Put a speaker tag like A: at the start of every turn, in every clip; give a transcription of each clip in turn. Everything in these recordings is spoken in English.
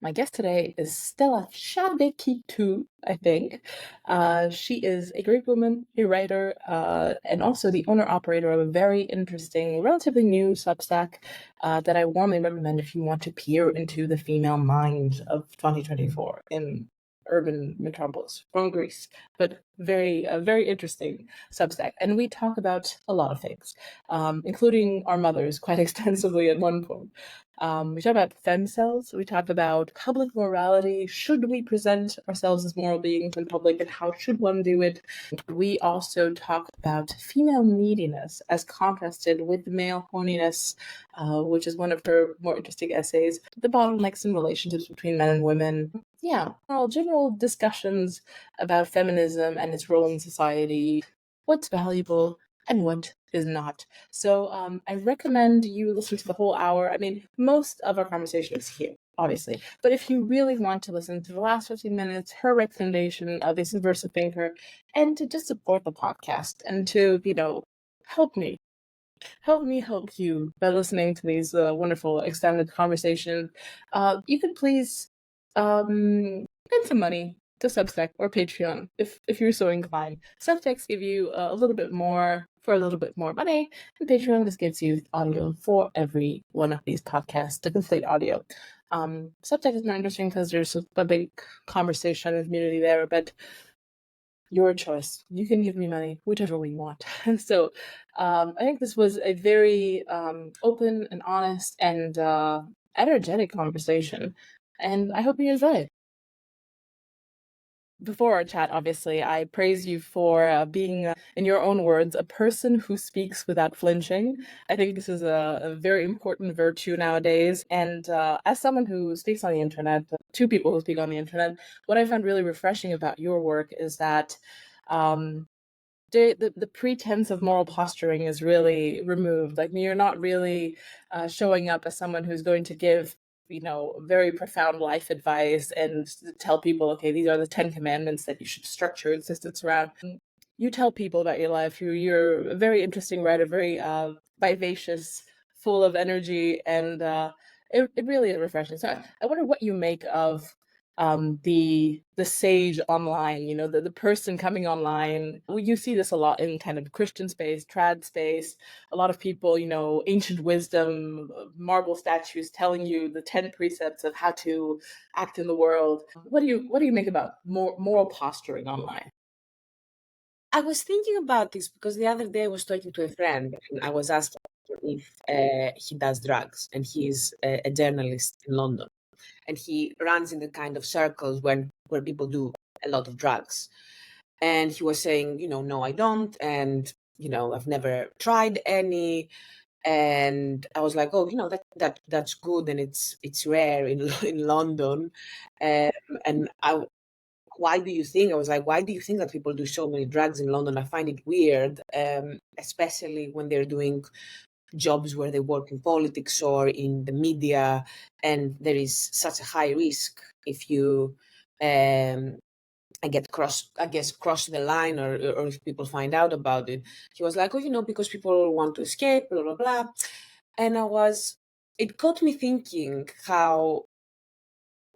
A: My guest today is Stella Tsantekidou, I think. She is a Greek woman, a writer, and also the owner-operator of a very interesting, relatively new Substack that I warmly recommend if you want to peer into the female mind of 2024 in urban metropolis from Greece. But very interesting Substack. And we talk about a lot of things, including our mothers quite extensively at one point. We talk about Femcels. We talk about public morality. Should we present ourselves as moral beings in public, and how should one do it? We also talk about female neediness as contrasted with male horniness, which is one of her more interesting essays. The bottlenecks in relationships between men and women. Yeah, general discussions about feminism and its role in society, what's valuable and what is not. So I recommend you listen to the whole hour. I mean, most of our conversation is here, obviously. But if you really want to listen to the last 15 minutes, her recommendation of a subversive thinker, and to just support the podcast and to, help me. Help me help you by listening to these wonderful extended conversations. You could please send some money to Substack or Patreon if you're so inclined. Substacks give you a little bit more for a little bit more money, and Patreon just gives you audio for every one of these podcasts, the complete audio. Substack is more interesting because there's a big conversation and community there, but your choice. You can give me money, whichever way you want. And so I think this was a very open and honest and energetic conversation, and I hope you enjoy it. Before our chat, obviously, I praise you for being, in your own words, a person who speaks without flinching. I think this is a very important virtue nowadays. And as someone who speaks on the internet, two people who speak on the internet, what I found really refreshing about your work is that the pretense of moral posturing is really removed. Like, you're not really showing up as someone who's going to give very profound life advice and tell people, okay, these are the 10 commandments that you should structure existence around. You tell people about your life. You're a very interesting writer, very vivacious, full of energy, and it really is refreshing. So I wonder what you make of the sage online, the person coming online. You see this a lot in kind of Christian space, trad space. A lot of people, ancient wisdom, marble statues telling you the 10 precepts of how to act in the world. What do you make about moral posturing online?
B: I was thinking about this because the other day I was talking to a friend and I was asking him if he does drugs, and he's a journalist in London, and he runs in the kind of circles where people do a lot of drugs. And he was saying, no, I don't, and I've never tried any. And I was like, oh, that's good, and it's rare in in London. And why do you think? I was like, why do you think that people do so many drugs in London? I find it weird, especially when they're doing jobs where they work in politics or in the media, and there is such a high risk if you cross the line, or if people find out about it. He was like, oh, because people want to escape, blah blah blah. And it got me thinking how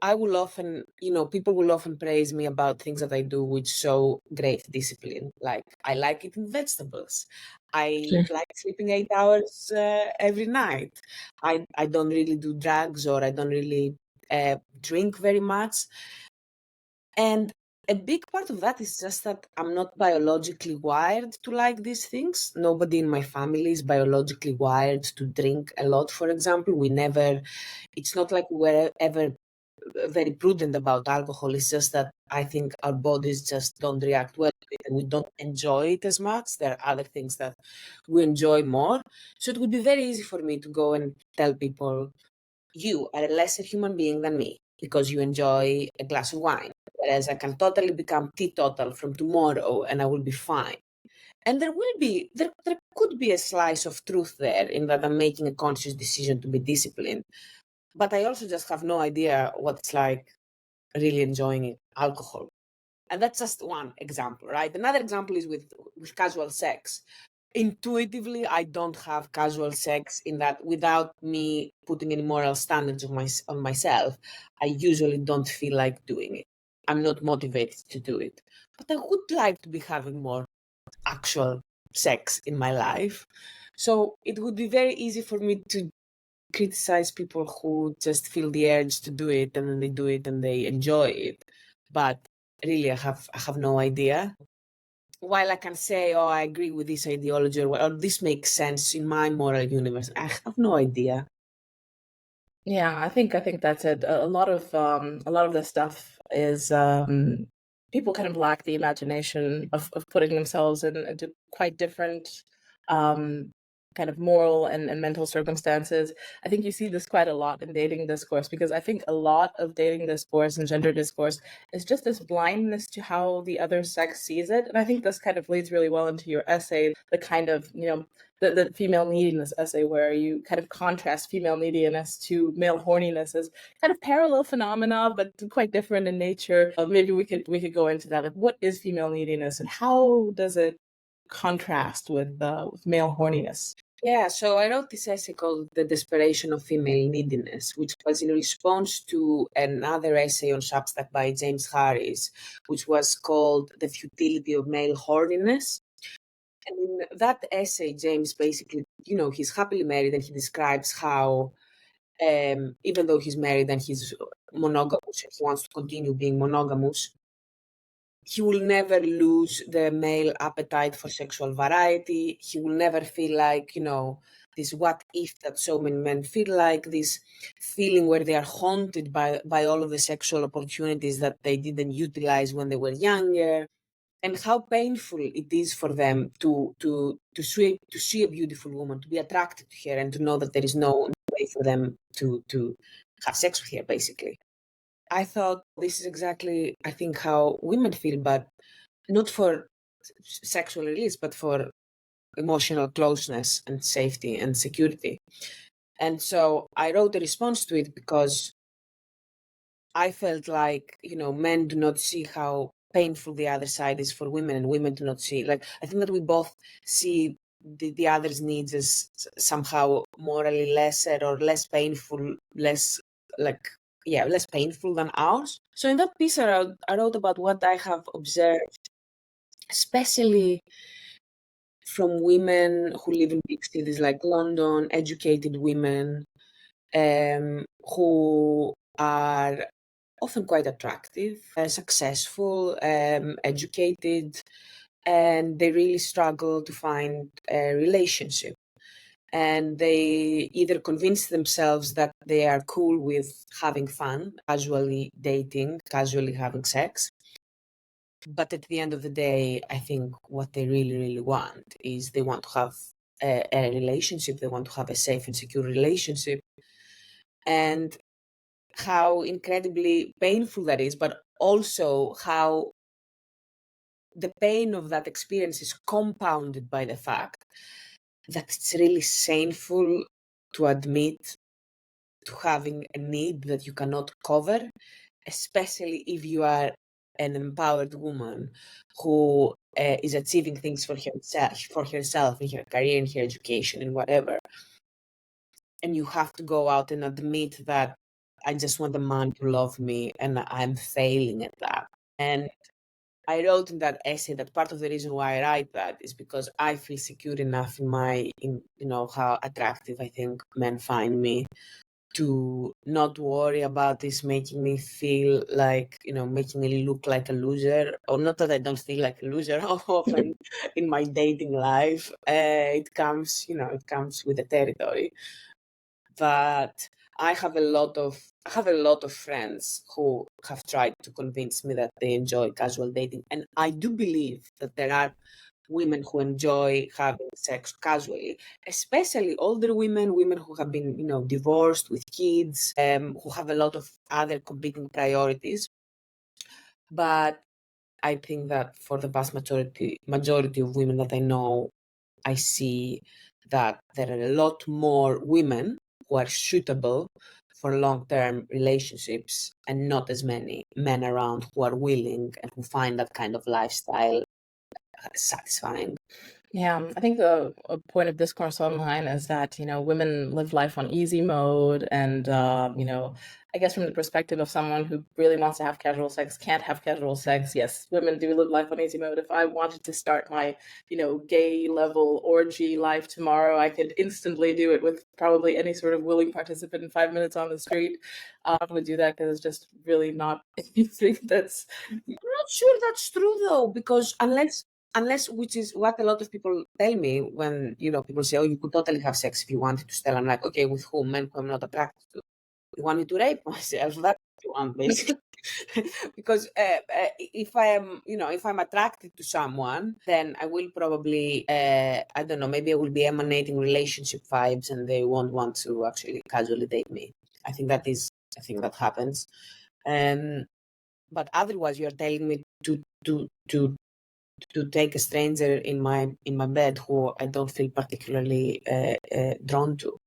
B: I will often, people will often praise me about things that I do with so great discipline. Like, I like eating vegetables. I
A: Sure.
B: like sleeping 8 hours every night. I don't really do drugs, or I don't really drink very much. And a big part of that is just that I'm not biologically wired to like these things. Nobody in my family is biologically wired to drink a lot, for example. It's not like we're ever very prudent about alcohol. It's just that I think our bodies just don't react well to it, and we don't enjoy it as much. There are other things that we enjoy more. So it would be very easy for me to go and tell people, you are a lesser human being than me because you enjoy a glass of wine. Whereas I can totally become teetotal from tomorrow and I will be fine. And there could be a slice of truth there, in that I'm making a conscious decision to be disciplined. But I also just have no idea what it's like really enjoying alcohol. And that's just one example, right? Another example is with casual sex. intuitively, I don't have casual sex in that without me putting any moral standards on myself. I usually don't feel like doing it. I'm not motivated to do it. But I would like to be having more actual sex in my life. So it would be very easy for me to criticize people who just feel the urge to do it and then they do it and they enjoy it. But really, I have no idea. While I can say, oh, I agree with this ideology, or this makes sense in my moral universe, I have no idea.
A: Yeah, I think that's it. A lot of this stuff is people kind of lack the imagination of putting themselves into quite different um, kind of moral and mental circumstances. I think you see this quite a lot in dating discourse, because I think a lot of dating discourse and gender discourse is just this blindness to how the other sex sees it. And I think this kind of leads really well into your essay, the kind of, the female neediness essay, where you kind of contrast female neediness to male horniness as kind of parallel phenomena, but quite different in nature. Maybe we could go into that. Like, what is female neediness, and how does it contrast with male horniness?
B: Yeah, so I wrote this essay called The Desperation of Female Neediness, which was in response to another essay on Substack by James Harris, which was called The Futility of Male Horniness. And in that essay, James basically, he's happily married, and he describes how, even though he's married and he's monogamous, he wants to continue being monogamous, he will never lose the male appetite for sexual variety. He will never feel like, this what if that so many men feel like, this feeling where they are haunted by all of the sexual opportunities that they didn't utilize when they were younger, and how painful it is for them to see a beautiful woman, to be attracted to her, and to know that there is no way for them to have sex with her, basically. I thought this is exactly, I think, how women feel, but not for sexual release, but for emotional closeness and safety and security. And so I wrote a response to it because I felt like, men do not see how painful the other side is for women, and women do not see. Like, I think that we both see the other's needs as somehow morally lesser or less painful, less painful than ours. So in that piece, I wrote about what I have observed, especially from women who live in big cities like London, educated women, who are often quite attractive, successful, educated, and they really struggle to find a relationship. And they either convince themselves that they are cool with having fun, casually dating, casually having sex. But at the end of the day, I think what they really, really want is they want to have a relationship, they want to have a safe and secure relationship. And how incredibly painful that is, but also how the pain of that experience is compounded by the fact that it's really shameful to admit to having a need that you cannot cover, especially if you are an empowered woman who is achieving things for herself in her career, in her education, and whatever. And you have to go out and admit that I just want a man to love me, and I'm failing at that. And I wrote in that essay that part of the reason why I write that is because I feel secure enough in how attractive I think men find me, to not worry about this making me feel like, making me look like a loser, or not that I don't feel like a loser often in my dating life. It comes with the territory. But I have a lot of friends who have tried to convince me that they enjoy casual dating, and I do believe that there are women who enjoy having sex casually, especially older women who have been, divorced with kids, who have a lot of other competing priorities. But I think that for the vast majority of women that I know, I see that there are a lot more women who are suitable for long-term relationships, and not as many men around who are willing and who find that kind of lifestyle satisfying.
A: Yeah, I think the a point of discourse online is that, women live life on easy mode. And, I guess from the perspective of someone who really wants to have casual sex, can't have casual sex. Yes, women do live life on easy mode. If I wanted to start my, gay level orgy life tomorrow, I could instantly do it with probably any sort of willing participant in 5 minutes on the street. I'm not going to do that because it's just really not anything that's.
B: I'm not sure that's true though, because unless which is what a lot of people tell me when people say, "Oh, you could totally have sex if you wanted to." Stella, I'm like, okay, with whom? Men who I'm not attracted to. You want me to rape myself? That's what you want, basically. Because if I am, if I'm attracted to someone, then I will probably, I don't know, maybe I will be emanating relationship vibes, and they won't want to actually casually date me. I think that happens. But otherwise, you're telling me to take a stranger in my bed who I don't feel particularly drawn to.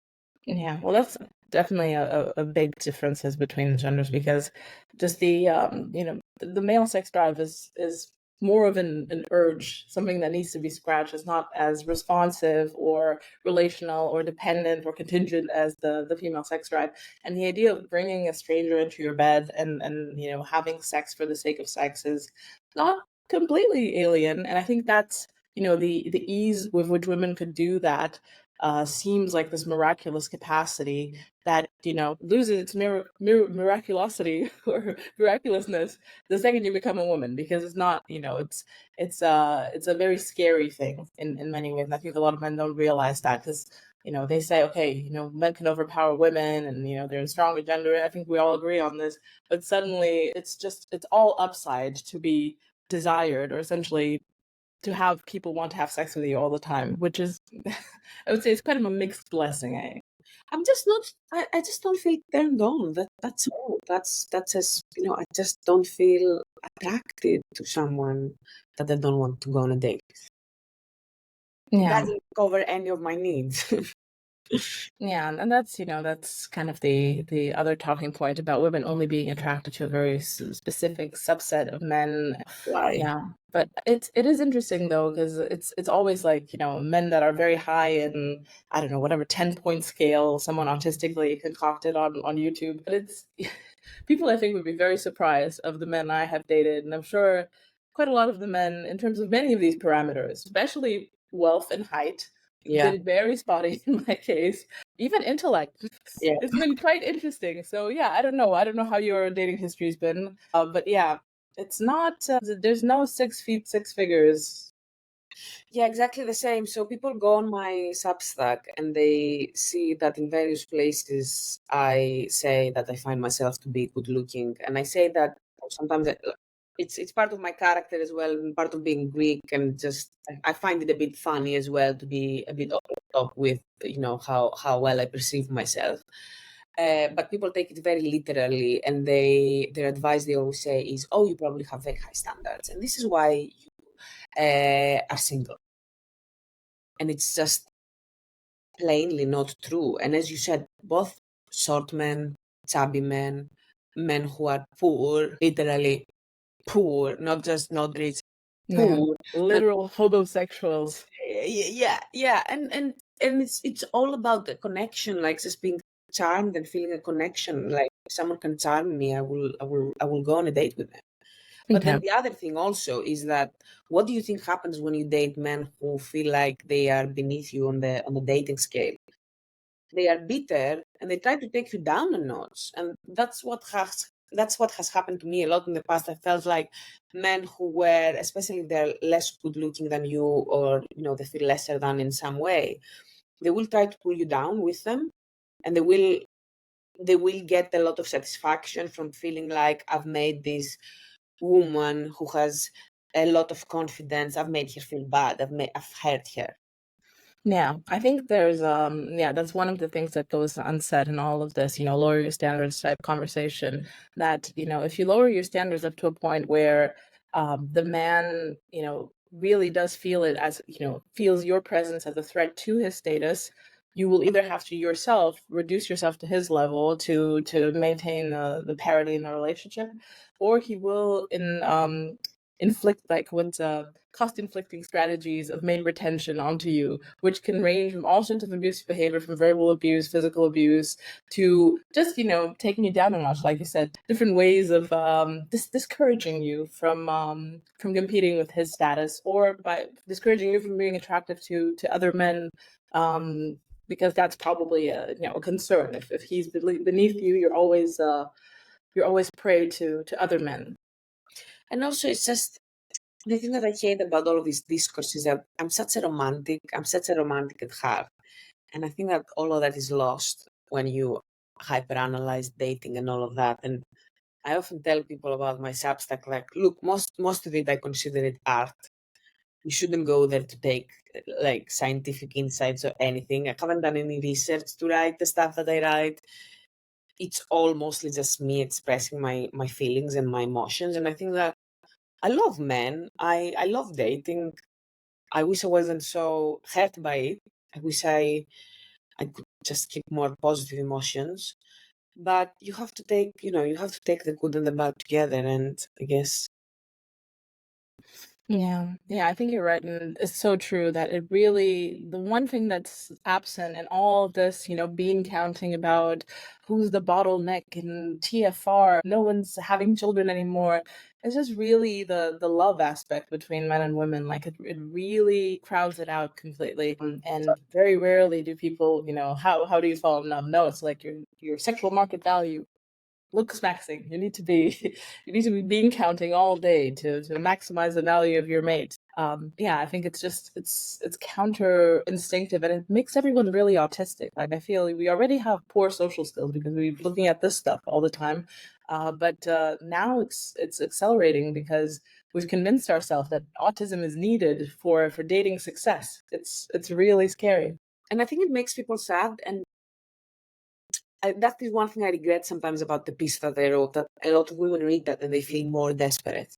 A: Yeah, well, that's definitely a big differences between genders, because just the male sex drive is more of an urge, something that needs to be scratched. It's not as responsive or relational or dependent or contingent as the female sex drive. And the idea of bringing a stranger into your bed and having sex for the sake of sex is not completely alien. And I think that's the ease with which women could do that seems like this miraculous capacity that loses its miraculosity or miraculousness the second you become a woman, because it's not it's a very scary thing in many ways. And I think a lot of men don't realize that, because they say, okay, men can overpower women, and they're a stronger gender. I think we all agree on this, but suddenly it's all upside to be desired, or essentially to have people want to have sex with you all the time, which is, I would say, it's kind of a mixed blessing.
B: I'm just not. I just don't feel turned on. That's all. That's as I just don't feel attracted to someone that I don't want to go on a date. It
A: Yeah.
B: doesn't cover any of my needs.
A: Yeah, and that's kind of the other talking point about women only being attracted to a very specific subset of men.
B: Why?
A: Yeah, but it is interesting though, because it's always like men that are very high in, I don't know, whatever 10-point scale someone autistically concocted on YouTube. But it's people, I think, would be very surprised of the men I have dated, and I'm sure quite a lot of the men, in terms of many of these parameters, especially wealth and height,
B: Yeah.
A: been very spotty in my case. Even intellect.
B: Yeah.
A: It's been quite interesting. So yeah, I don't know. I don't know how your dating history's been. But yeah, it's not, there's no 6 feet, 6 figures.
B: Yeah, exactly the same. So people go on my Substack and they see that in various places I say that I find myself to be good looking, and I say that sometimes it's part of my character as well, and part of being Greek, and just I find it a bit funny as well to be a bit over the top with how well I perceive myself. But people take it very literally, and their advice they always say is, "Oh, you probably have very high standards, and this is why you are single." And it's just plainly not true. And as you said, both short men, chubby men, men who are poor, literally poor, not just not rich,
A: Yeah.
B: poor,
A: Literal homosexuals.
B: yeah, and it's all about the connection, like just being charmed and feeling a connection. Like if someone can charm me, I will go on a date with them. But then
A: Okay.
B: the other thing also is that what do you think happens when you date men who feel like they are beneath you on the dating scale? They are bitter and they try to take you down a notch. And that's what has happened to me a lot in the past. I felt like men who were, especially if they're less good looking than you, or they feel lesser than in some way, they will try to pull you down with them, and they will get a lot of satisfaction from feeling like I've made this woman who has a lot of confidence. I've made her feel bad. I've hurt her.
A: Yeah, I think there's yeah, that's one of the things that goes unsaid in all of this, lower your standards type conversation. That, if you lower your standards up to a point where the man, really does feel it as, feels your presence as a threat to his status, you will either have to yourself reduce yourself to his level to maintain the parity in the relationship, or he will inflict cost-inflicting strategies of main retention onto you, which can range from all sorts of abusive behavior, from verbal abuse, physical abuse, to just taking you down a notch, like you said, different ways of discouraging you from competing with his status, or by discouraging you from being attractive to other men. Because that's probably a concern. If he's beneath you, you're always prey to other men.
B: And also, it's just the thing that I hate about all of this discourse is that I'm such a romantic at heart. And I think that all of that is lost when you hyperanalyze dating and all of that. And I often tell people about my Substack, like, look, most of it I consider it art. You shouldn't go there to take like scientific insights or anything. I haven't done any research to write the stuff that I write. It's all mostly just me expressing my feelings and my emotions. And I think that I love men. I love dating. I wish I wasn't so hurt by it. I wish I could just keep more positive emotions. But you have to take, you have to take the good and the bad together. And I guess
A: Yeah, I think you're right, and it's so true that it really, the one thing that's absent in all of this, bean counting about who's the bottleneck in TFR, no one's having children anymore. It's just really the love aspect between men and women. Like it really crowds it out completely, and very rarely do people, how do you fall in love? No, it's like your sexual market value. Looks maxing. You need to be bean counting all day to maximize the value of your mate. I think it's counter instinctive, and it makes everyone really autistic. Like I feel we already have poor social skills because we're looking at this stuff all the time. But now it's accelerating because we've convinced ourselves that autism is needed for dating success. It's really scary.
B: and I think it makes people sad. And that is one thing I regret sometimes about the piece that I wrote, that a lot of women read that and they feel more desperate.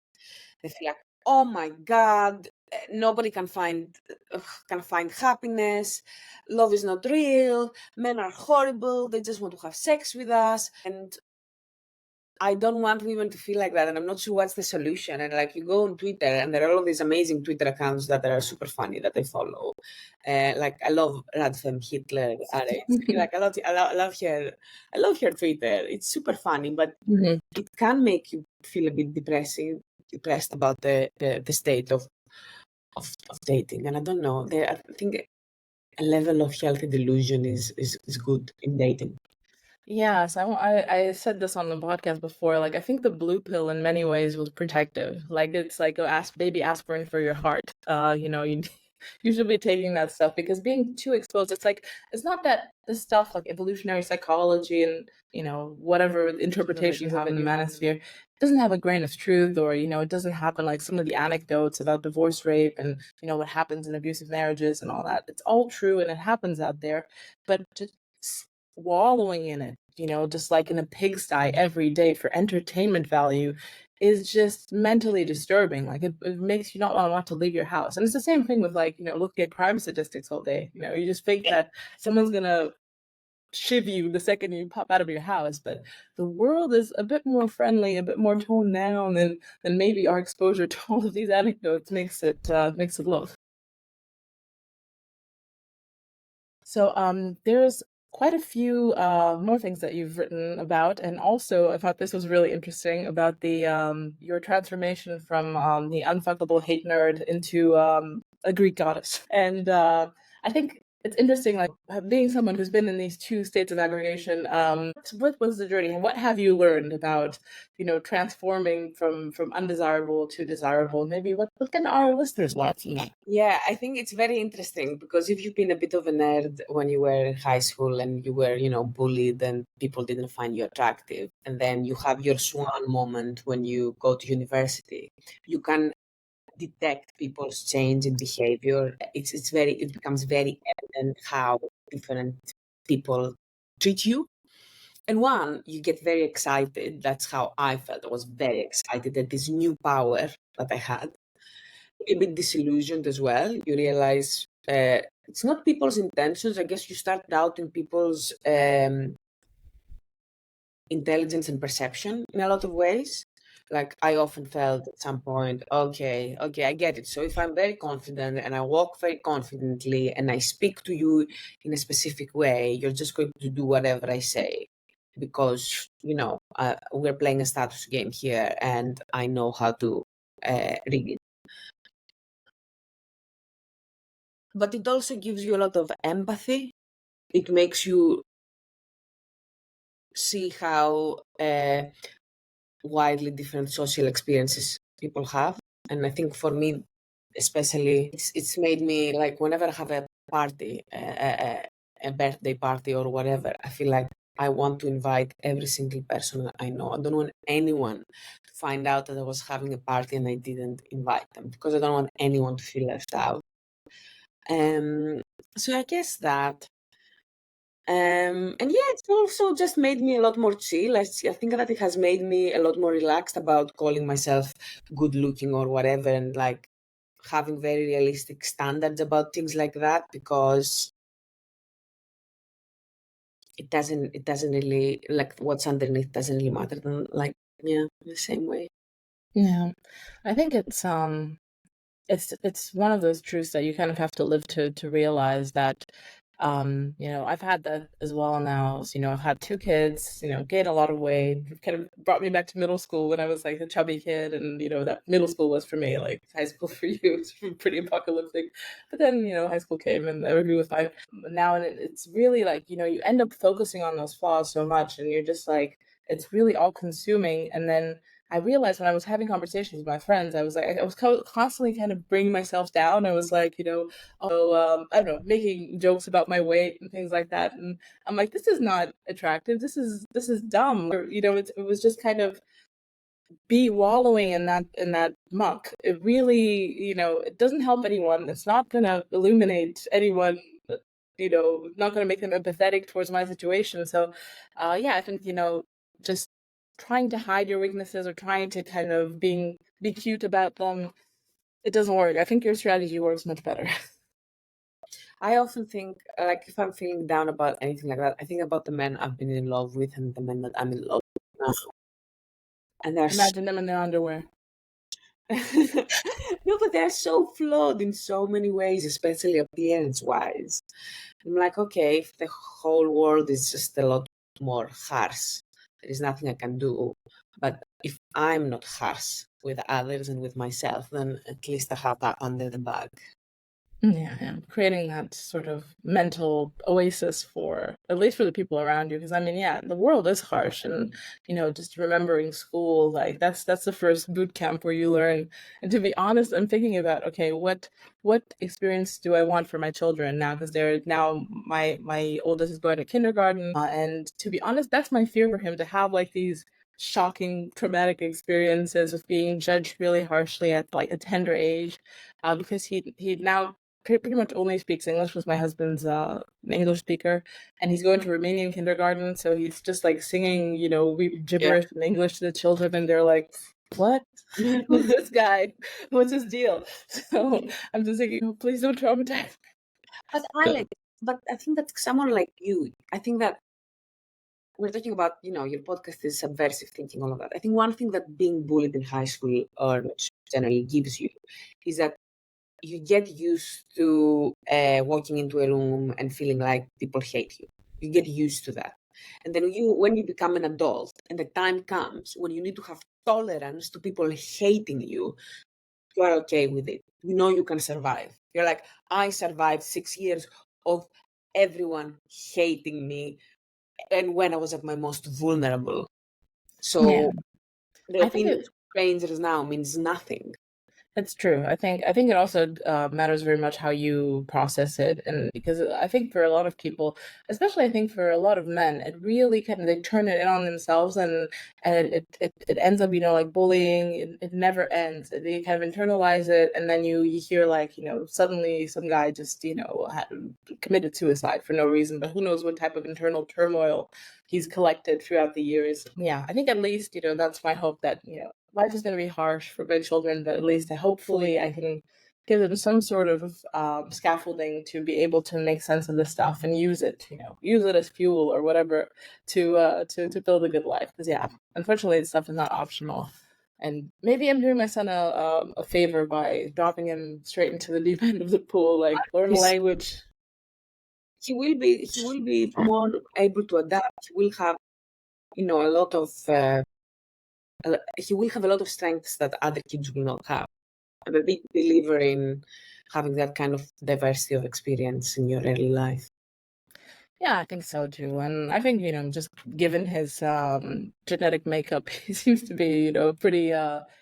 B: They feel like, oh my God, nobody can find happiness. Love is not real. Men are horrible. They just want to have sex with us. And I don't want women to feel like that. And I'm not sure what's the solution. And like you go on Twitter and there are all of these amazing Twitter accounts that are super funny that I follow. Like I love Radfem Hitler. Like I love her Twitter. It's super funny, but it can make you feel a bit depressed about the state of dating. And I don't know. I think a level of healthy delusion is good in dating.
A: Yes, I said this on the podcast before. Like, I think the blue pill in many ways was protective. Like, it's like a baby aspirin for your heart. You should be taking that stuff because being too exposed, it's not that this stuff like evolutionary psychology and whatever interpretation you have in the manosphere doesn't have a grain of truth, or it doesn't happen like some of the anecdotes about divorce rape and what happens in abusive marriages and all that. It's all true and it happens out there, but just wallowing in it, just like in a pigsty every day for entertainment value is just mentally disturbing. Like it makes you not want to leave your house. And it's the same thing with like, looking at crime statistics all day. You just think that someone's gonna shiv you the second you pop out of your house. But the world is a bit more friendly, a bit more toned down than maybe our exposure to all of these anecdotes makes it look. So there's quite a few more things that you've written about, and also I thought this was really interesting about the your transformation from the unfuckable hate nerd into a Greek goddess. And I think it's interesting, like being someone who's been in these two states of aggregation. What was the journey, and what have you learned about transforming from undesirable to desirable? Maybe what can our listeners learn from that?
B: Yeah, I think it's very interesting because if you've been a bit of a nerd when you were in high school and you were, bullied and people didn't find you attractive, and then you have your swan moment when you go to university, you can detect people's change in behavior. It becomes very evident how different people treat you. And one, you get very excited. That's how I felt. I was very excited at this new power that I had. A bit disillusioned as well. You realize it's not people's intentions. I guess you start doubting people's intelligence and perception in a lot of ways. Like I often felt at some point, okay, I get it. So if I'm very confident and I walk very confidently and I speak to you in a specific way, you're just going to do whatever I say because, we're playing a status game here and I know how to read it. But it also gives you a lot of empathy. It makes you see how widely different social experiences people have. And I think for me, especially, it's made me like whenever I have a party, a birthday party or whatever, I feel like I want to invite every single person that I know. I don't want anyone to find out that I was having a party and I didn't invite them because I don't want anyone to feel left out. So I guess that. And yeah, it's also just made me a lot more chill. I think that it has made me a lot more relaxed about calling myself good looking or whatever, and like having very realistic standards about things like that because it doesn't really like what's underneath doesn't really matter. Like yeah, the same way.
A: Yeah, I think it's one of those truths that you kind of have to live to realize that I've had that as well now. So, I've had two kids, gained a lot of weight. It kind of brought me back to middle school when I was like a chubby kid, and that middle school was for me, like high school for you. It's pretty apocalyptic. But then, high school came and I agree with my now, and it's really like, you end up focusing on those flaws so much and you're just like it's really all consuming. And then I realized when I was having conversations with my friends, I was like, I was constantly kind of bringing myself down. I was like, I don't know, making jokes about my weight and things like that. And I'm like, this is not attractive. This is dumb. Or, it was just kind of be wallowing in that muck. It really, it doesn't help anyone. It's not gonna illuminate anyone. Not gonna make them empathetic towards my situation. So, yeah, I think just trying to hide your weaknesses or trying to kind of be cute about them, it doesn't work. I think your strategy works much better.
B: I often think, like, if I'm feeling down about anything like that, I think about the men I've been in love with and the men that I'm in love with now. And they're
A: Imagine them in their underwear.
B: no, but they're so flawed in so many ways, especially appearance-wise. I'm like, okay, if the whole world is just a lot more harsh, there is nothing I can do. But if I'm not harsh with others and with myself, then at least I have that under the bag.
A: Yeah, creating that sort of mental oasis for at least for the people around you. Because I mean, yeah, the world is harsh, and just remembering school, like that's the first boot camp where you learn. And to be honest, I'm thinking about, okay, what experience do I want for my children now? Because they're now my oldest is going to kindergarten, and to be honest, that's my fear for him to have like these shocking traumatic experiences of being judged really harshly at like a tender age, because he now pretty much only speaks English with my husband's an English speaker, and he's going to Romanian kindergarten, so he's just like singing, gibberish in English to the children, and they're like, "What? Who's this guy? What's his deal?" So I'm just thinking, oh, please don't traumatize.
B: But I think that someone like you, I think that we're talking about, your podcast is subversive thinking, all of that. I think one thing that being bullied in high school or generally gives you is that you get used to walking into a room and feeling like people hate you. You get used to that. And then when you become an adult and the time comes when you need to have tolerance to people hating you, you are okay with it. You know you can survive. You're like, I survived 6 years of everyone hating me and when I was at my most vulnerable.
A: Yeah,
B: So the
A: I think
B: opinion of strangers now means nothing.
A: it's true. I think it also matters very much how you process it, and because I think for a lot of people, especially I think for a lot of men, it really kind of they turn it in on themselves, and it ends up like bullying. It never ends. They kind of internalize it, and then you hear like suddenly some guy just committed suicide for no reason, but who knows what type of internal turmoil he's collected throughout the years. Yeah, I think at least that's my hope that life is going to be harsh for my children, but at least hopefully I can give them some sort of scaffolding to be able to make sense of this stuff and use it, use it as fuel or whatever to build a good life. Because yeah, unfortunately, this stuff is not optional. And maybe I'm doing my son a favor by dropping him straight into the deep end of the pool, like learn a language.
B: He will be more able to adapt. He will have, you know, he will have a lot of strengths that other kids will not have. I'm a big believer in having that kind of diversity of experience in your early life.
A: Yeah, I think so too. And I think, just given his genetic makeup, he seems to be, a pretty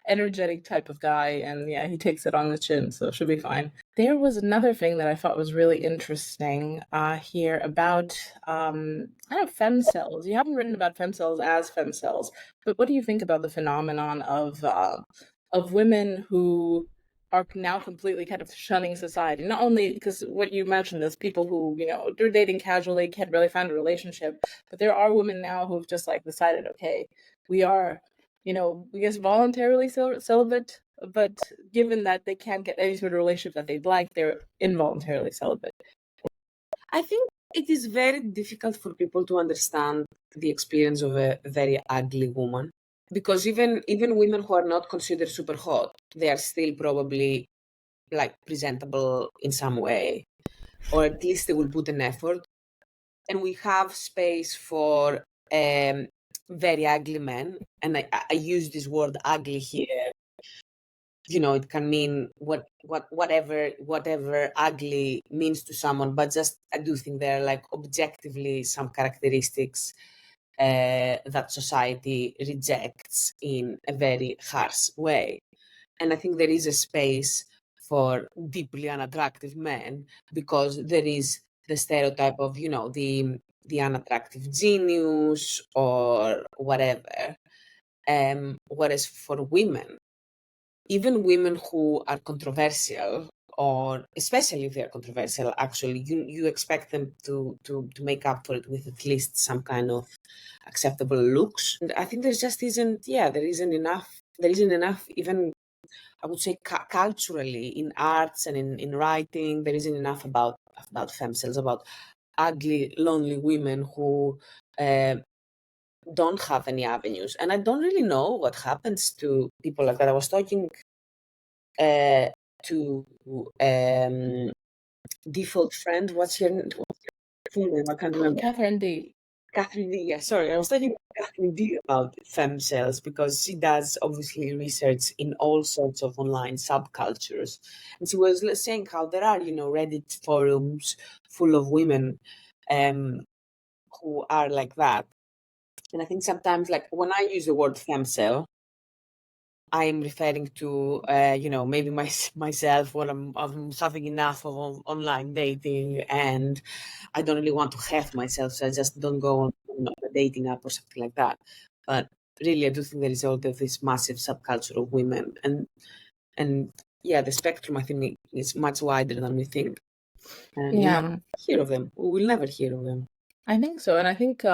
A: energetic type of guy. And yeah, he takes it on the chin, so it should be fine. There was another thing that I thought was really interesting here about kind of femcels. You haven't written about femcels as femcels, but what do you think about the phenomenon of women who are now completely kind of shunning society? Not only because what you mentioned is people who, they're dating casually, can't really find a relationship, but there are women now who've just like decided, okay, we are, we guess voluntarily celibate, but given that they can't get any sort of relationship that they'd like, they're involuntarily celibate.
B: I think it is very difficult for people to understand the experience of a very ugly woman, because even women who are not considered super hot, they are still probably like presentable in some way, or at least they will put an effort. And we have space for very ugly men, and I use this word ugly here. You know, it can mean whatever ugly means to someone, but just I do think there are like objectively some characteristics that society rejects in a very harsh way. And I think there is a space for deeply unattractive men, because there is the stereotype of, you know, the unattractive genius or whatever. Whereas for women, even women who are controversial, or especially if they're controversial, actually, you expect them to make up for it with at least some kind of acceptable looks. And I think there just isn't, there isn't enough even, I would say, culturally, in arts and in writing, there isn't enough about femcels, about ugly, lonely women who don't have any avenues. And I don't really know what happens to people like that. I was talking to default friend. What's your full name? I can't remember.
A: Catherine D.
B: Catherine D. Yeah, sorry. I was talking to Catherine D about femcels, because she does obviously research in all sorts of online subcultures. And she was saying how there are, you know, Reddit forums full of women who are like that. And I think sometimes, like, when I use the word femcel, I'm referring to, you know, maybe myself, when I'm having enough of online dating, and I don't really want to have myself, so I just don't go on, you know, a dating app or something like that. But really, I do think there is all of this massive subculture of women, and yeah, the spectrum, I think, is much wider than we think. And we
A: Yeah.
B: never hear of them. We will never hear of them.
A: I think so. And I think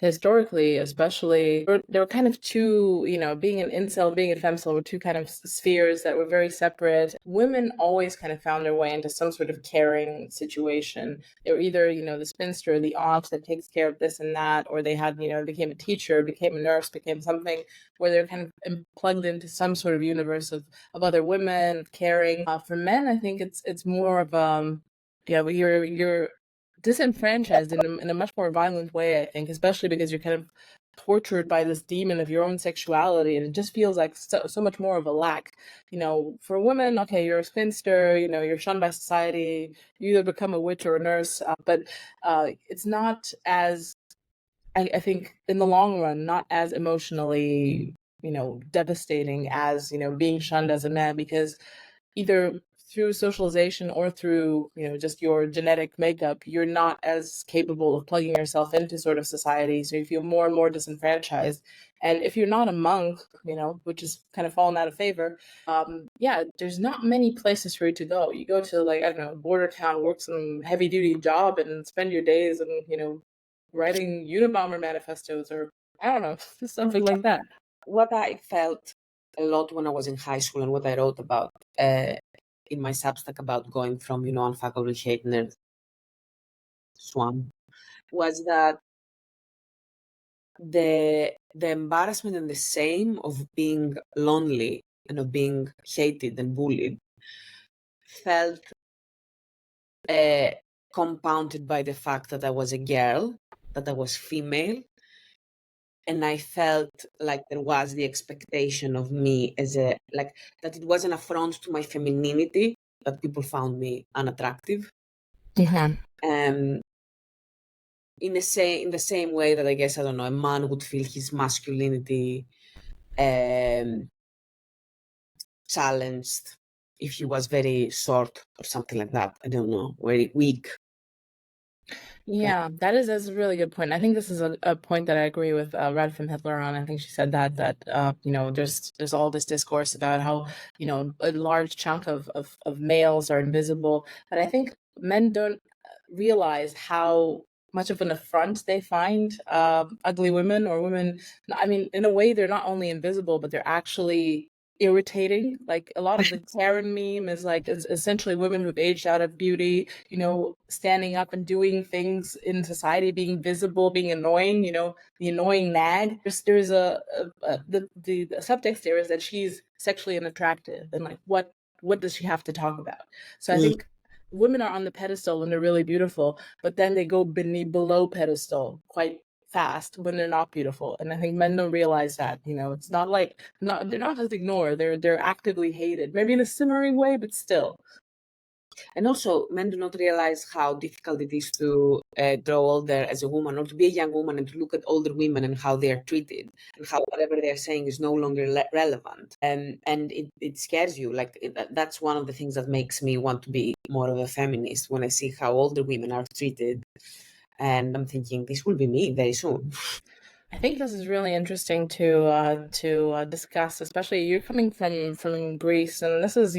A: historically, especially, there were kind of two, being an incel, being a femcel were two kind of spheres that were very separate. Women always kind of found their way into some sort of caring situation. They were either, the spinster, the aunt that takes care of this and that, or they had, became a teacher, became a nurse, became something where they're kind of plugged into some sort of universe of other women, caring. For men, I think it's more of, you're disenfranchised in a much more violent way, I think, especially because you're kind of tortured by this demon of your own sexuality, and it just feels like so much more of a lack. For women, okay, you're a spinster, you're shunned by society, you either become a witch or a nurse, but it's not as, I think, in the long run, not as emotionally, devastating as, being shunned as a man, because either through socialization or through, just your genetic makeup, you're not as capable of plugging yourself into sort of society. So you feel more and more disenfranchised. And if you're not a monk, which is kind of fallen out of favor, there's not many places for you to go. You go to, like, I don't know, border town, work some heavy duty job, and spend your days and, writing Unabomber manifestos, or I don't know, something like that.
B: What I felt a lot when I was in high school, and what I wrote about in my Substack about going from, unfuckable hate nerd swamp, was that the embarrassment and the shame of being lonely and of being hated and bullied felt compounded by the fact that I was a girl, that I was female, and I felt like there was the expectation of me as that it was an affront to my femininity, that people found me unattractive. Um, in the same way that I guess, I don't know, a man would feel his masculinity challenged if he was very short or something like that. I don't know, very weak.
A: Yeah, that's a really good point. I think this is a point that I agree with Radfem Hitler on. I think she said that there's all this discourse about how a large chunk of males are invisible, but I think men don't realize how much of an affront they find ugly women or women. I mean, in a way, they're not only invisible, but they're actually irritating. Like a lot of the Karen meme is essentially women who've aged out of beauty, standing up and doing things in society, being visible, being annoying, the annoying nag. There's the subtext there is that she's sexually unattractive, and like what does she have to talk about? So I think women are on the pedestal and they're really beautiful, but then they go below pedestal quite fast when they're not beautiful. And I think men don't realize that. It's not like they're not just ignored, they're actively hated, maybe in a simmering way, but still.
B: And also, men do not realize how difficult it is to grow older as a woman, or to be a young woman and to look at older women and how they are treated, and how whatever they are saying is no longer relevant. And it scares you. That's one of the things that makes me want to be more of a feminist, when I see how older women are treated. And I'm thinking, this will be me very soon.
A: I think this is really interesting to discuss, especially you're coming from Greece, and this is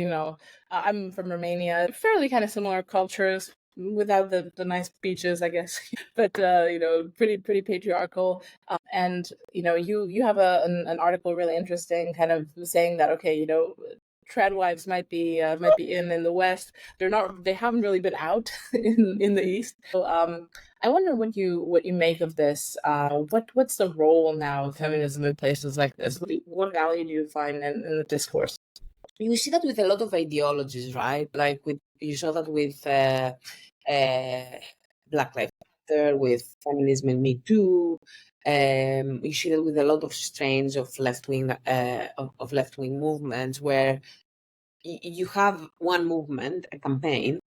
A: I'm from Romania, fairly kind of similar cultures without the nice beaches, I guess, but pretty patriarchal. And you have an article really interesting, kind of saying that okay, trad wives might be in the West. They haven't really been out in the East. So I wonder what you make of this. What's the role now of feminism in places like this? What value do you find in the discourse?
B: You see that with a lot of ideologies, right? You saw that with Black Lives Matter, with feminism and Me Too. You see that with a lot of strains of left wing movements, where you have one movement, a campaign,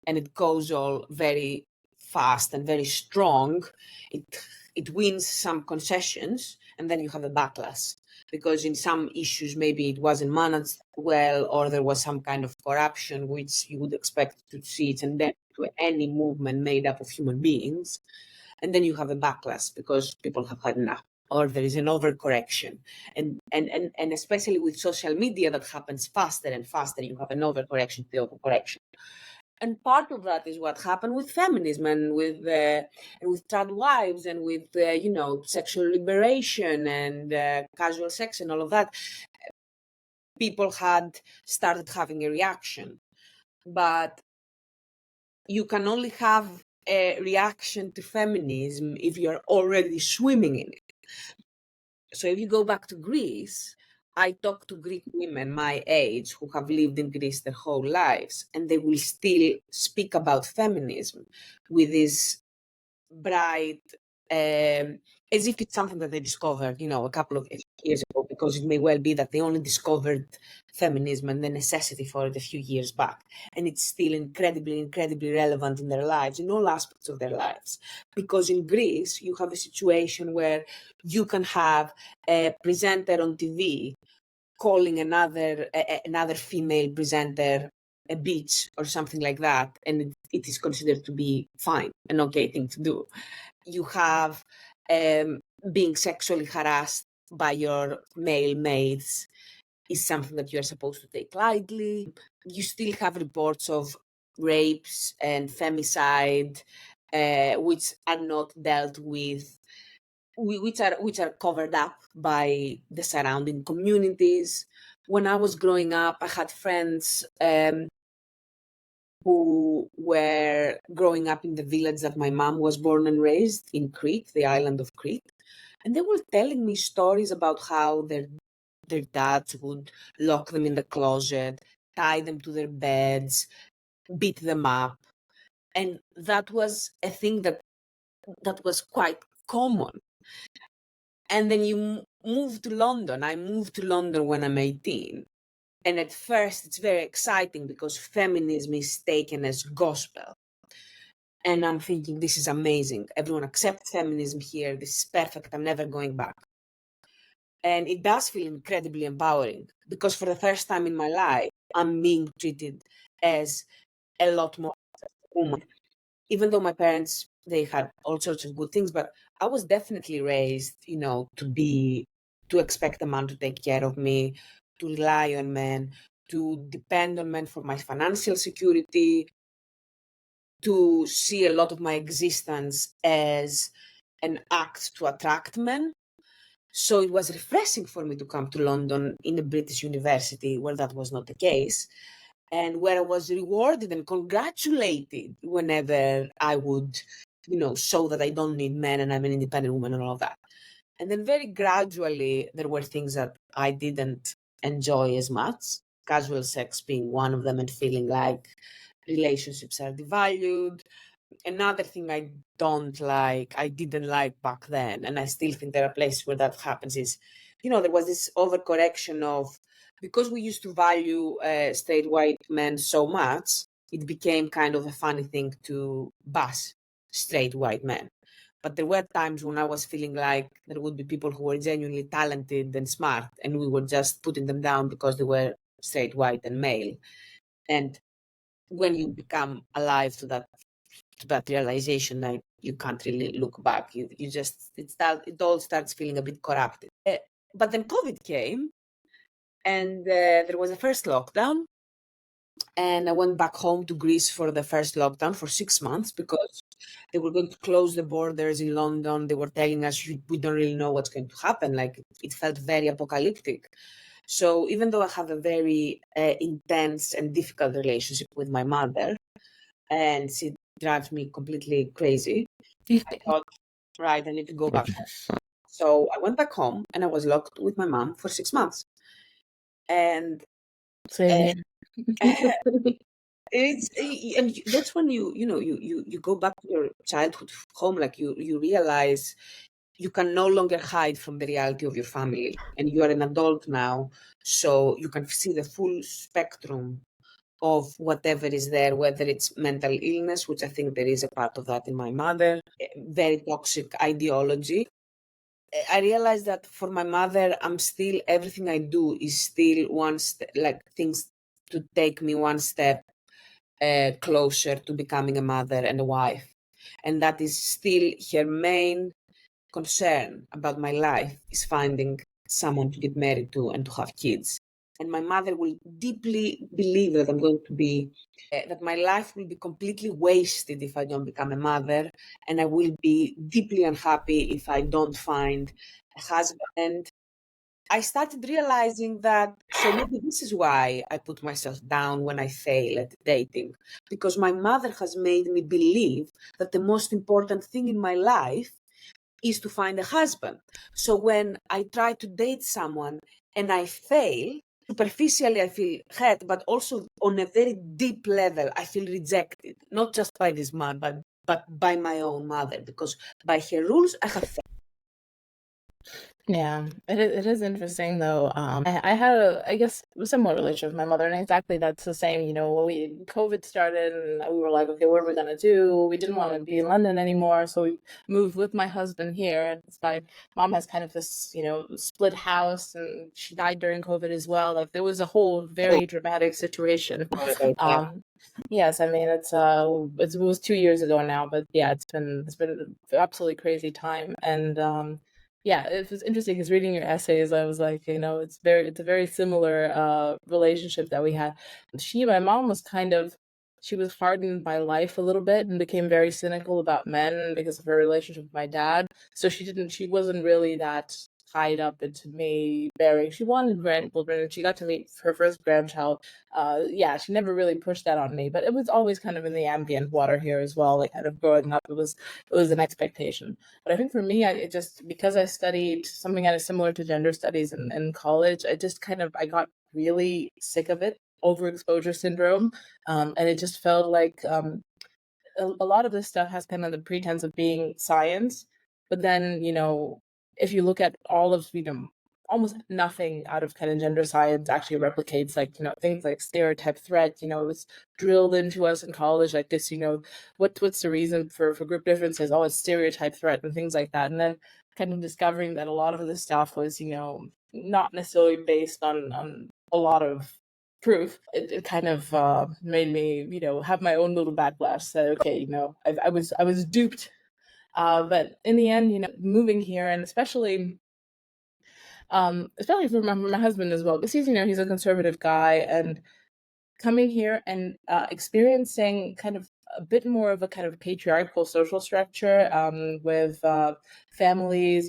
B: and it goes all very fast and very strong. It wins some concessions, and then you have a backlash, because in some issues maybe it wasn't managed well, or there was some kind of corruption, which you would expect to see it endemic to any movement made up of human beings. And then you have a backlash because people have had enough, or there is an overcorrection. And especially with social media, that happens faster and faster. You have an overcorrection to the overcorrection. And part of that is what happened with feminism and with trad wives and with sexual liberation and casual sex and all of that. People had started having a reaction, but you can only have a reaction to feminism if you're already swimming in it. So if you go back to Greece, I talk to Greek women my age who have lived in Greece their whole lives, and they will still speak about feminism with this bright, as if it's something that they discovered, a couple of years ago, because it may well be that they only discovered feminism and the necessity for it a few years back. And it's still incredibly, incredibly relevant in their lives, in all aspects of their lives. Because in Greece, you have a situation where you can have a presenter on TV calling another female presenter a bitch or something like that, and it is considered to be fine, an okay thing to do. You have being sexually harassed by your male mates is something that you are supposed to take lightly. You still have reports of rapes and femicide, which are not dealt with, which are covered up by the surrounding communities. When I was growing up, I had friends who were growing up in the village that my mom was born and raised in Crete, the island of Crete. And they were telling me stories about how their dads would lock them in the closet, tie them to their beds, beat them up. And that was a thing that was quite common. And then you move to London. I moved to London when I'm 18. And at first, it's very exciting because feminism is taken as gospel. And I'm thinking, this is amazing. Everyone accepts feminism here. This is perfect. I'm never going back. And it does feel incredibly empowering because for the first time in my life, I'm being treated as a lot more woman. Even though my parents, they had all sorts of good things, but I was definitely raised, to expect a man to take care of me, to rely on men, to depend on men for my financial security, to see a lot of my existence as an act to attract men. So it was refreshing for me to come to London in a British university where that was not the case, and where I was rewarded and congratulated whenever I would, show that I don't need men and I'm an independent woman and all of that. And then very gradually, there were things that I didn't enjoy as much, casual sex being one of them, and feeling like relationships are devalued. Another thing I didn't like back then, and I still think there are places where that happens, is, there was this overcorrection of, because we used to value straight white men so much, it became kind of a funny thing to bash straight white men. But there were times when I was feeling like there would be people who were genuinely talented and smart, and we were just putting them down because they were straight white and male. And when you become alive to that realization, like, you can't really look back. You just it all starts feeling a bit corrupted. But then COVID came, and there was a first lockdown, and I went back home to Greece for the first lockdown for 6 months because they were going to close the borders in London. They were telling us we don't really know what's going to happen. Like, it felt very apocalyptic. So even though I have a very intense and difficult relationship with my mother, and she drives me completely crazy, I thought, right, I need to go back home. So I went back home and I was locked with my mom for 6 months. And
A: Same here.
B: that's when you go back to your childhood home, like you realize you can no longer hide from the reality of your family, and you are an adult now, so you can see the full spectrum of whatever is there, whether it's mental illness, which I think there is a part of that in my mother, very toxic ideology. I realized that for my mother, everything I do is still like things to take me one step closer to becoming a mother and a wife. And that is still her main concern about my life, is finding someone to get married to and to have kids. And my mother will deeply believe that that my life will be completely wasted if I don't become a mother, and I will be deeply unhappy if I don't find a husband. I started realizing that, so maybe this is why I put myself down when I fail at dating, because my mother has made me believe that the most important thing in my life is to find a husband. So when I try to date someone and I fail, superficially I feel hurt, but also on a very deep level, I feel rejected, not just by this man, but by my own mother, because by her rules, I have failed.
A: Yeah, it is interesting though. I had I guess, a similar relationship with my mother, and exactly that's the same. When COVID started, and we were like, okay, what are we gonna do? We didn't want to be in London anymore, so we moved with my husband here. And it's like, mom has kind of this, split house, and she died during COVID as well. Like, there was a whole very dramatic situation. Yes, I mean, it was 2 years ago now, but yeah, it's been an absolutely crazy time. And yeah, it was interesting because reading your essays, I was like, it's a very similar relationship that we had. My mom was she was hardened by life a little bit and became very cynical about men because of her relationship with my dad. So she wasn't really that tied up into me bearing. She wanted grandchildren, and she got to meet her first grandchild. She never really pushed that on me, but it was always kind of in the ambient water here as well. Like kind of growing up, it was an expectation. But I think for me, because I studied something kind of similar to gender studies in college, I got really sick of it, overexposure syndrome, and it just felt like a lot of this stuff has kind of the pretense of being science, but then, if you look at all of, almost nothing out of kind of gender science actually replicates, like, things like stereotype threat. It was drilled into us in college like this, what's the reason for group differences? Oh, it's stereotype threat and things like that. And then kind of discovering that a lot of this stuff was, not necessarily based on a lot of proof. It kind of made me, have my own little backlash. Said, okay, I was duped. But in the end, moving here, and especially for my husband as well, because he's a conservative guy, and coming here and experiencing kind of a bit more of a kind of patriarchal social structure, with families,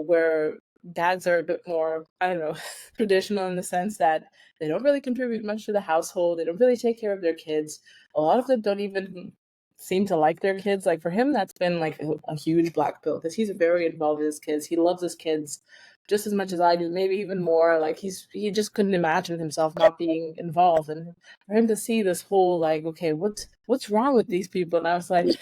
A: where dads are a bit more, I don't know, traditional in the sense that they don't really contribute much to the household. They don't really take care of their kids. A lot of them don't even seem to like their kids. Like for him, that's been like a huge black pill, because he's very involved with his kids. He loves his kids just as much as I do, maybe even more. Like he just couldn't imagine himself not being involved. And for him to see this whole, like, okay, what's wrong with these people? And I was like,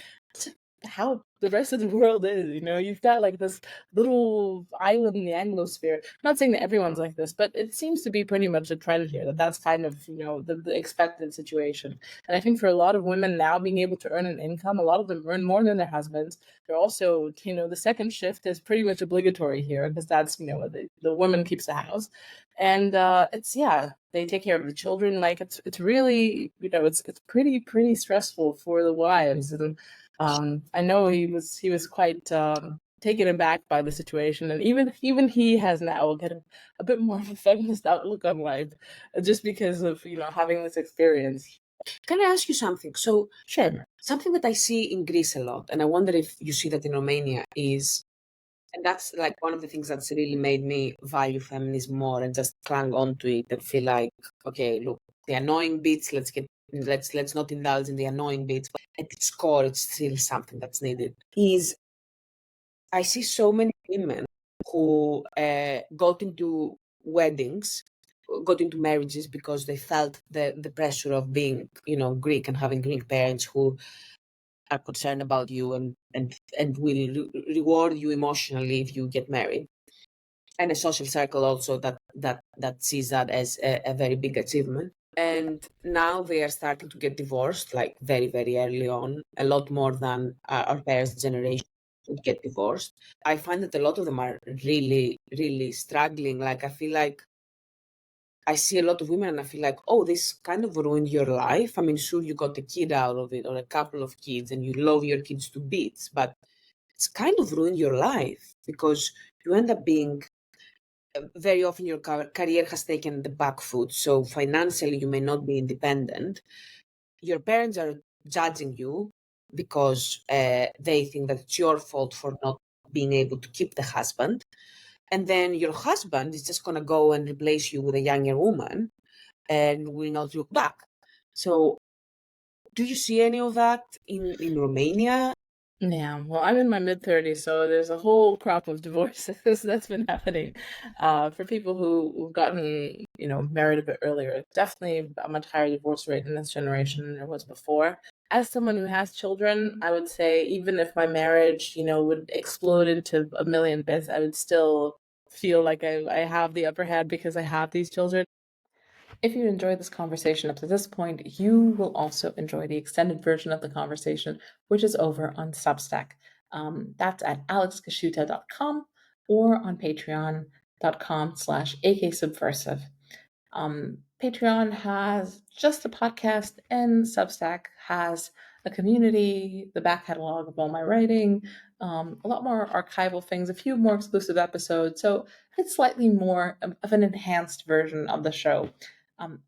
A: how the rest of the world is, you've got like this little island in the Anglosphere. I'm not saying that everyone's like this, but it seems to be pretty much a trend here, that's kind of, the expected situation. And I think for a lot of women now, being able to earn an income, a lot of them earn more than their husbands. They're also, the second shift is pretty much obligatory here, because that's, the woman keeps the house. And they take care of the children. Like it's really, it's pretty stressful for the wives. And I know he was quite taken aback by the situation, and even he has now kind of a bit more of a feminist outlook on life, just because of having this experience.
B: Can I ask you something? So,
A: Sure.
B: something that I see in Greece a lot, and I wonder if you see that in Romania, and that's like one of the things that's really made me value feminism more and just cling on to it and feel like, okay, look, the annoying bits, let's not indulge in the annoying bits, but at its core, it's still something that's needed. I see so many women who got into marriages because they felt the pressure of being, Greek and having Greek parents who are concerned about you and will reward you emotionally if you get married, and a social circle also that sees that as a very big achievement. And now they are starting to get divorced, like very, very early on, a lot more than our parents' generation would get divorced. I find that a lot of them are really, really struggling. Like I feel like I see a lot of women and I feel like, oh, this kind of ruined your life. I mean, sure, you got a kid out of it or a couple of kids and you love your kids to bits, but it's kind of ruined your life because you end up being very often your career has taken the back foot. So financially, you may not be independent. Your parents are judging you because they think that it's your fault for not being able to keep the husband. And then your husband is just going to go and replace you with a younger woman and will not look back. So do you see any of that in Romania?
A: Yeah, well, I'm in my mid-30s, so there's a whole crop of divorces that's been happening. For people who've gotten, married a bit earlier, definitely a much higher divorce rate in this generation than there was before. As someone who has children, I would say even if my marriage, would explode into a million bits, I would still feel like I have the upper hand because I have these children. If you enjoyed this conversation up to this point, you will also enjoy the extended version of the conversation, which is over on Substack. That's at alexkashuta.com or on patreon.com/aksubversive. Patreon has just a podcast, and Substack has a community, the back catalog of all my writing, a lot more archival things, a few more exclusive episodes. So it's slightly more of an enhanced version of the show.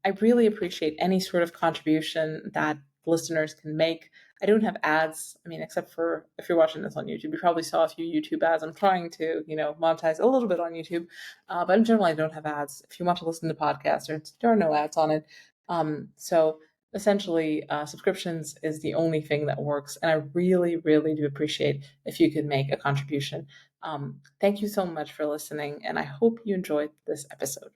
A: I really appreciate any sort of contribution that listeners can make. I don't have ads. I mean, except for if you're watching this on YouTube, you probably saw a few YouTube ads. I'm trying to, monetize a little bit on YouTube, but in general, I don't have ads. If you want to listen to podcasts, there are no ads on it. So essentially, subscriptions is the only thing that works, and I really, really do appreciate if you could make a contribution. Thank you so much for listening, and I hope you enjoyed this episode.